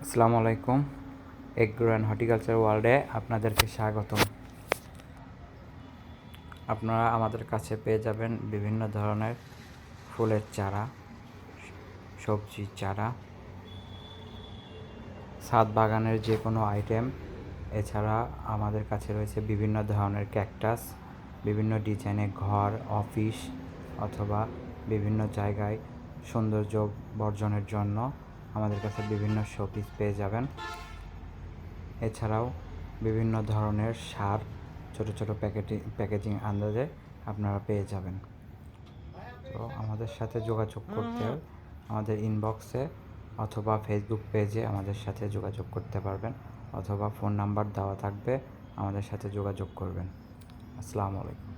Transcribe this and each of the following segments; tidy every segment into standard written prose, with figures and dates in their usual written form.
আসসালামু আলাইকুম। Agro and horticulture ওয়ার্ল্ডে আপনাদেরকে স্বাগতম। আপনারা আমাদের কাছে পেয়ে যাবেন বিভিন্ন ধরনের ফুলের চারা, সবজির চারা, ছাদ বাগানের যে কোনো আইটেম। এছাড়া আমাদের কাছে রয়েছে বিভিন্ন ধরনের ক্যাকটাস, বিভিন্ন ডিজাইনের ঘর, অফিস অথবা বিভিন্ন জায়গায় সৌন্দর্য বর্জনের জন্য আমাদের কাছে বিভিন্ন শোপিস পেয়ে যাবেন। এছাড়াও বিভিন্ন ধরনের সার ছোট ছোট প্যাকেজিং আন্দাজে আপনারা পেয়ে যাবেন। তো আমাদের সাথে যোগাযোগ করতে আমাদের ইনবক্সে অথবা ফেসবুক পেজে আমাদের সাথে যোগাযোগ করতে পারবেন, অথবা ফোন নাম্বার দেওয়া থাকবে, আমাদের সাথে যোগাযোগ করবেন। আসসালামু আলাইকুম।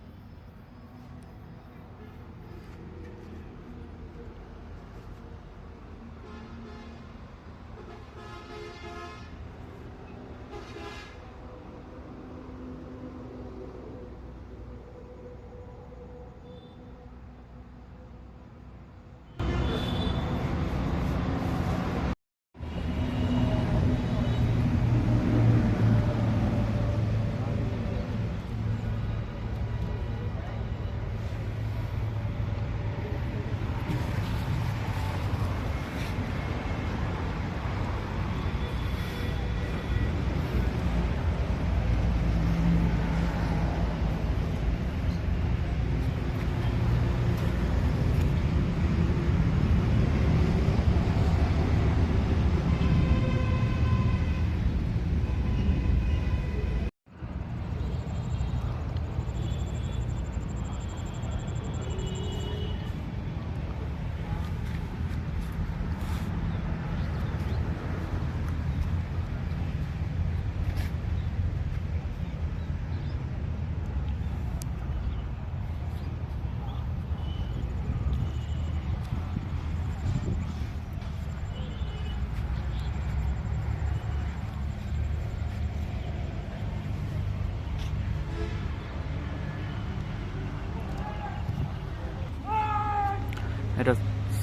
এটা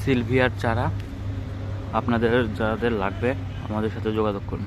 সিলভিয়ার চারা। আপনাদের যাদের লাগবে আমাদের সাথে যোগাযোগ করুন।